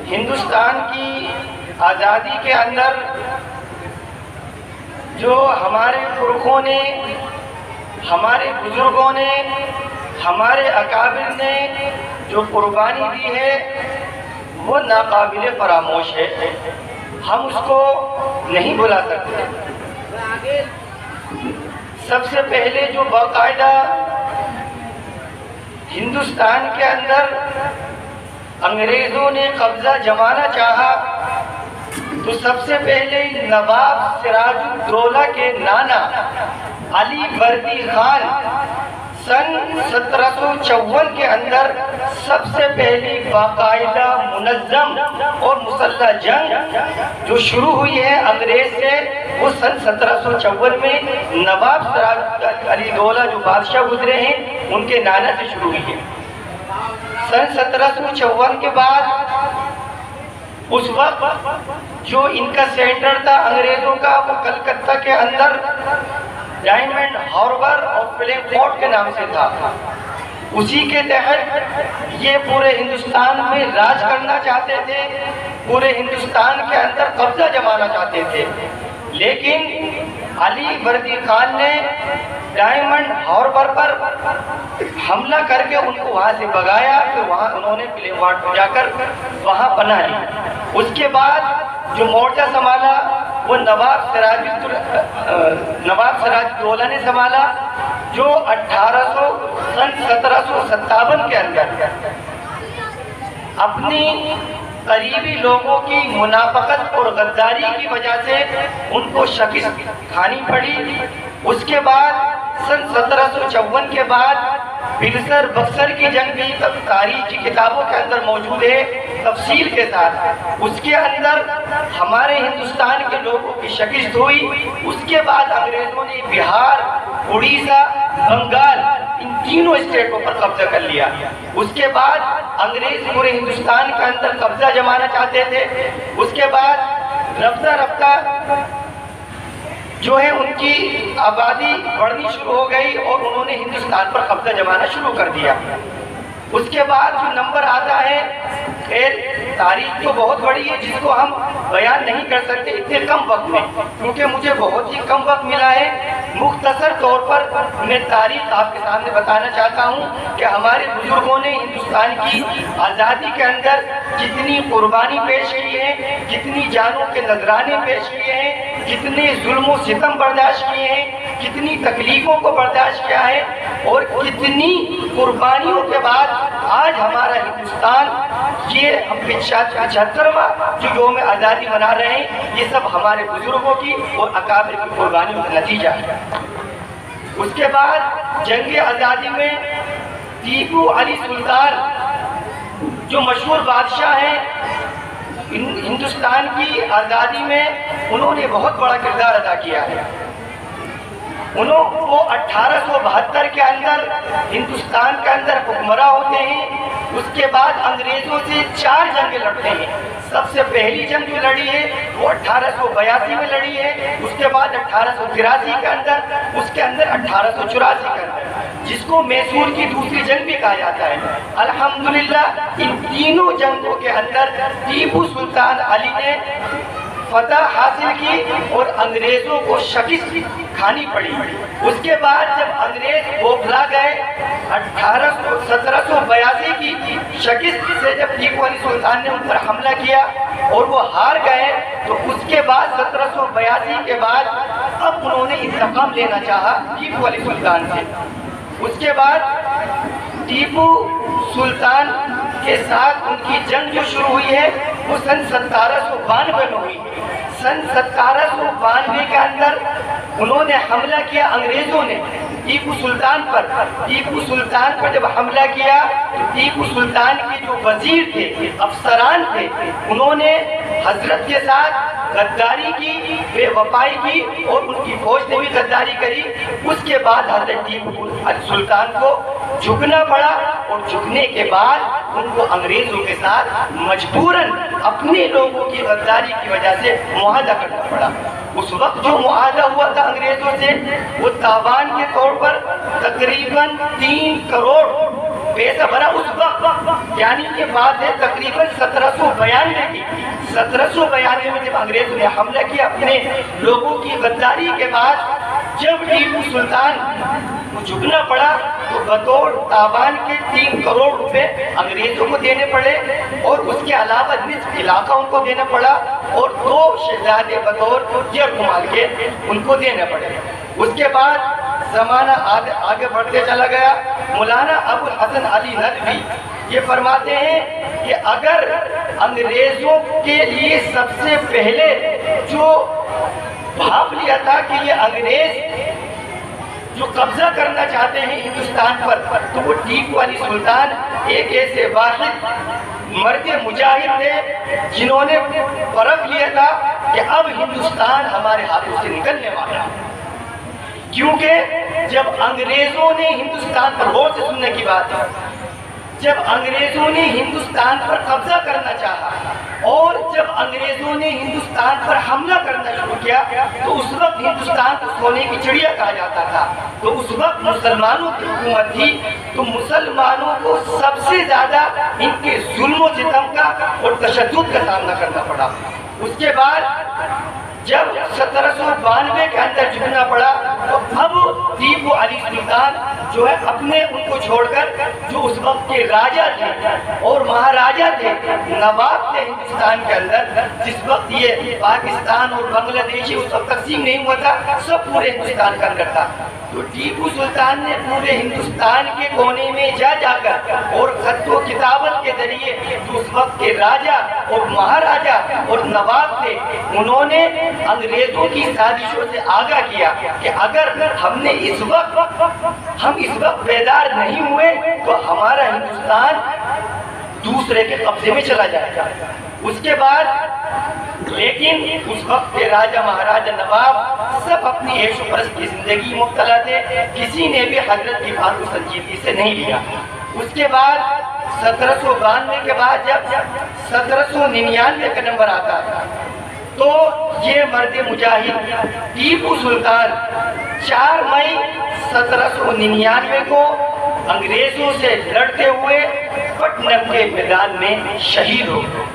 ہندوستان کی آزادی کے اندر جو ہمارے پرکھوں نے، ہمارے بزرگوں نے، ہمارے اکابر نے جو قربانی دی ہے وہ ناقابل فراموش ہے، ہم اس کو نہیں بھلا سکتے۔ سب سے پہلے جو باقاعدہ ہندوستان کے اندر انگریزوں نے قبضہ جمانا چاہا تو سب سے پہلے نواب سراج الدولہ کے نانا علی بردی خان سن 1754 کے اندر سب سے پہلی باقاعدہ منظم اور مسلح جنگ جو شروع ہوئی ہے انگریز سے، وہ سن 1754 میں نواب سراج علی دولہ جو بادشاہ گزرے ہیں ان کے نانا سے شروع ہوئی ہے۔ سن 1754 کے بعد اس وقت جو ان کا سینٹر تھا انگریزوں کا وہ کلکتہ کے اندر ڈائمنڈ ہاربر اور فلیم فورٹ کے نام سے تھا۔ اسی کے تحت یہ پورے ہندوستان میں راج کرنا چاہتے تھے، پورے ہندوستان کے اندر قبضہ جمانا چاہتے تھے، لیکن علی بردی خان نے ڈائمنڈ ہاربر پر حملہ کر کے ان کو وہاں سے بھگایا، پھر وہاں انہوں نے فلیم فورٹ کو جا کر وہاں پناہ لی۔ اس کے بعد جو مورچہ سنبھالا وہ نواب سراج الدولہ نے سنبھالا، جو 1757 کے اندر اپنی قریبی لوگوں کی منافقت اور غداری کی وجہ سے ان کو شکست کھانی پڑی۔ اس کے بعد سن 1754 کے بعد بکسر بکسر کی جنگ بھی تاریخ کی کتابوں کے اندر موجود ہے تفصیل کے ساتھ۔ اس کے اندر ہمارے ہندوستان کے لوگوں کی شکست ہوئی۔ اس کے بعد انگریزوں نے بہار، اڑیسہ، بنگال ان تینوں اسٹیٹوں پر قبضہ کر لیا۔ اس کے بعد انگریز پورے ہندوستان کے اندر قبضہ جمانا چاہتے تھے۔ اس کے بعد رفتہ رفتہ جو ہے ان کی آبادی بڑھنی شروع ہو گئی اور انہوں نے ہندوستان پر قبضہ جمانا شروع کر دیا۔ اس کے بعد جو نمبر آتا ہے، خیر تاریخ تو بہت بڑی ہے جس کو ہم بیان نہیں کر سکتے اتنے کم وقت میں، کیونکہ مجھے بہت ہی کم وقت ملا ہے۔ مختصر طور پر میں تاریخ آپ کے سامنے بتانا چاہتا ہوں کہ ہمارے بزرگوں نے ہندوستان کی آزادی کے اندر کتنی قربانی پیش کی ہے، کتنی جانوں کے نذرانے پیش کیے ہیں، کتنے ظلم و ستم برداشت کیے ہیں، کتنی تکلیفوں کو برداشت کیا ہے، اور کتنی قربانیوں کے بعد آج ہمارا ہندوستان یہ ہم 75واں جو یوم آزادی منا رہے ہیں، یہ سب ہمارے بزرگوں کی اور اکابر کی قربانیوں کا نتیجہ ہے۔ اس کے بعد جنگ آزادی میں ٹیپو علی سلطان جو مشہور بادشاہ ہیں ہندوستان کی آزادی میں، انہوں نے بہت بڑا کردار ادا کیا ہے۔ وہ 1872 کے اندر ہندوستان کے اندر حکمراں ہوتے ہیں۔ اس کے بعد انگریزوں سے 4 جنگیں لڑتے ہیں۔ سب سے پہلی جنگ جو لڑی ہے وہ 1882 میں لڑی ہے، اس کے بعد 1883 کے اندر، اس کے اندر 1884 کے اندر، جس کو میسور کی دوسری جنگ بھی کہا جاتا ہے۔ الحمدللہ ان تینوں جنگوں کے اندر ٹیپو سلطان علی نے فتح حاصل کی اور انگریزوں کو شکست کھانی پڑی۔ اس کے بعد جب انگریز بوکھلا گئے، 1782 کی شکست سے جب ٹیپو علی سلطان نے ان پر حملہ کیا اور وہ ہار گئے، تو اس کے بعد 1782 کے بعد اب انہوں نے انتقام لینا چاہا ٹیپو علی سلطان سے۔ اس کے بعد ٹیپو سلطان کے ساتھ ان کی جنگ جو شروع ہوئی ہے وہ سن 1792 میں ہوئی۔ سن 1792 کے اندر انہوں نے حملہ کیا انگریزوں نے ٹیپو سلطان پر۔ ٹیپو سلطان پر جب حملہ کیا تو ٹیپو سلطان کے جو وزیر تھے، افسران تھے، انہوں نے حضرت کے ساتھ غداری کی، بے وفائی کی، اور ان کی فوج نے بھی غداری کری۔ اس کے بعد حضرت ٹیپو سلطان کو جھکنا پڑا، اور جھکنے کے بعد ان کو انگریزوں کے ساتھ مجبوراً اپنے لوگوں کی غداری کی وجہ سے معاہدہ کرنا پڑا۔ اس وقت جو معاہدہ ہوا تھا انگریزوں سے وہ تاوان کے طور پر تقریباً 3 کروڑ پیسہ بھرا۔ اس وقت वक्त यानी ये बात है तकरीबन 1792 की। 1792 में जब अंग्रेजों ने हमला किया अपने लोगों की गद्दारी के बाद, जब टीपू सुल्तान को झुकना पड़ा तो बतौर तावान के 3 करोड़ रुपए अंग्रेजों को देने पड़े और उसके अलावा निस्फ इलाका उनको देना पड़ा और 2 शहजादे बतौर जरकुमाल के उनको देने पड़े। उसके बाद जमाना आगे बढ़ते चला गया। मौलाना अबुल हसन अली नदवी ये फरमाते हैं कि अगर अंग्रेजों के लिए सबसे पहले जो भाप लिया था कि ये अंग्रेज जो कब्जा करना चाहते हैं हिंदुस्तान पर, तो वो टीपू अली सुल्तान एक ऐसे वाहिद मर्द मुजाहिद थे जिन्होंने परख लिया था कि अब हिंदुस्तान हमारे हाथों से निकलने वाला है। क्योंकि जब अंग्रेजों ने हिंदुस्तान पर, गौर से सुनने की बात है, जब अंग्रेजों ने हिंदुस्तान पर कब्जा करना चाहा और जब अंग्रेजों ने हिंदुस्तान पर हमला करना शुरू किया तो उस वक्त हिंदुस्तान को सोने की चिड़िया कहा जाता था। तो उस वक्त मुसलमानों की हुकूमत थी, तो मुसलमानों को सबसे ज्यादा इनके जुल्म सितम का और तशद्दुद का सामना करना पड़ा। उसके बाद जब 1792 के अंदर झुकना पड़ा तो अब टीपू अली सुल्तान जो है अपने उनको छोड़कर जो उस वक्त के राजा थे और महाराजा थे, नवाब थे हिंदुस्तान के अंदर, जिस वक्त ये पाकिस्तान और बांग्लादेश उस वक्त तकसीम नहीं हुआ था, सब पूरे हिंदुस्तान का अंदर था। तो टीपू सुल्तान ने पूरे हिंदुस्तान के कोने में जा जाकर और खत्तो किताबत के जरिए जो उस वक्त के राजा और महाराजा और नवाब थे, उन्होंने अंग्रेजों की साजिशों से आगाह किया कि अगर हम इस वक्त बेदार नहीं हुए तो हमारा हिंदुस्तान दूसरे के कब्जे में चला जाएगा। उसके बाद लेकिन उस वक्त के राजा महाराजा नवाब सब अपनी ऐश व परस्त की जिंदगी में मुब्तला थे, किसी ने भी हजरत की बात को संजीदगी से नहीं लिया। उसके बाद 1792 के बाद जब 1799 का नंबर आता है तो ये मर्द मुजाहिद टीपू सुल्तान 4 मई 1799 को अंग्रेजों से लड़ते हुए पटनम के मैदान में शहीद हो गए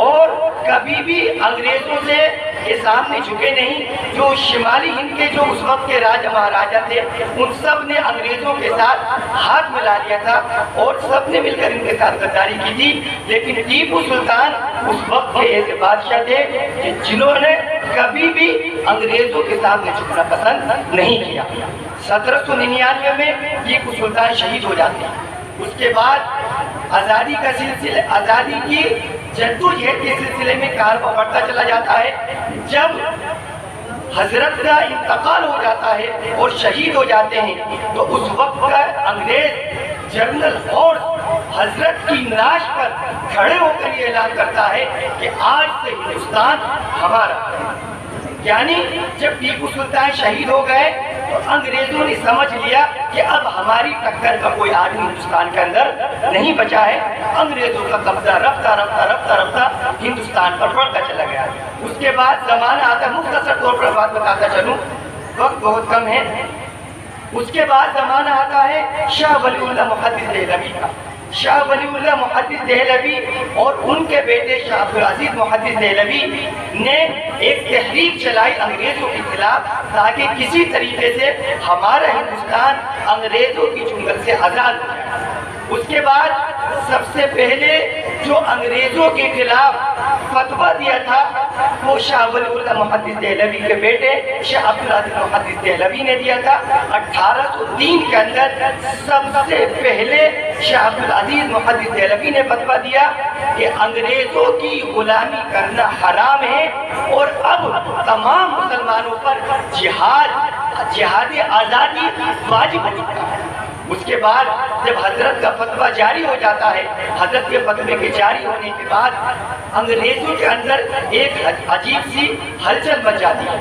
और कभी भी अंग्रेजों से के सामने झुके नहीं। जो शिमाली हिंद के जो उस वक्त के राजा महाराजा थे, उन सब ने अंग्रेजों के साथ हाथ मिला लिया था और सब ने मिलकर इनके साथ गद्दारी की थी। लेकिन टीपू सुल्तान उस वक्त के ऐसे बादशाह थे कि जिन्होंने कभी भी अंग्रेजों के सामने झुकना पसंद नहीं किया। 1799 में टीपू सुल्तान शहीद हो जाते हैं। उसके बाद आज़ादी का सिलसिला, आज़ादी की जद्दोजहद के सिलसिले में कारवां बढ़ता चला जाता है। जब हजरत का इंतकाल हो जाता है और शहीद हो जाते हैं तो उस वक्त का अंग्रेज जनरल और हजरत की नाश पर खड़े होकर ये ऐलान करता है कि आज से हिंदुस्तान हमारा। यानी जब टीपू सुल्तान शहीद हो गए तो अंग्रेजों ने समझ लिया कि अब हमारी टक्कर का कोई आदमी हिंदुस्तान के अंदर नहीं बचा है। अंग्रेजों का कब्जा रफ्ता रफ्ता रफ्ता रफ्ता हिंदुस्तान पर बढ़ता चला गया। उसके बाद जमाना आता, मुख्तसर तौर पर बात बताता चलूं, वक्त बहुत कम है। उसके बाद जमाना आता है शाह वलीउल्लाह मुहद्दिस देहलवी का। शाह वलीउल्लाह मुहद्दिस देहलवी और उनके बेटे शाह अब्दुल अजीज मुहद्दिस देहलवी ने एक तहरीक चलाई अंग्रेजों के खिलाफ ताकि किसी तरीके से हमारा हिंदुस्तान अंग्रेजों की चुंगल से आज़ाद हो जाए। उसके बाद सबसे पहले जो अंग्रेजों के खिलाफ फतवा दिया था वो शाह वलीउल्लाह मुहद्दिस देहलवी के बेटे शाह अब्दुल अजीज मुहद्दिस देहलवी ने दिया था। 1803 के अंदर सबसे पहले शाह अब्दुल अजीज मुहद्दिस देहलवी ने फतवा दिया कि अंग्रेजों की गुलामी करना हराम है और अब तमाम मुसलमानों पर जिहाद आज़ादी वाजिब हो चुका है। उसके बाद जब हजरत का फतवा जारी हो जाता है, हजरत के फतवे के जारी होने के बाद अंग्रेजों के अंदर एक अजीब सी हलचल मच जाती है।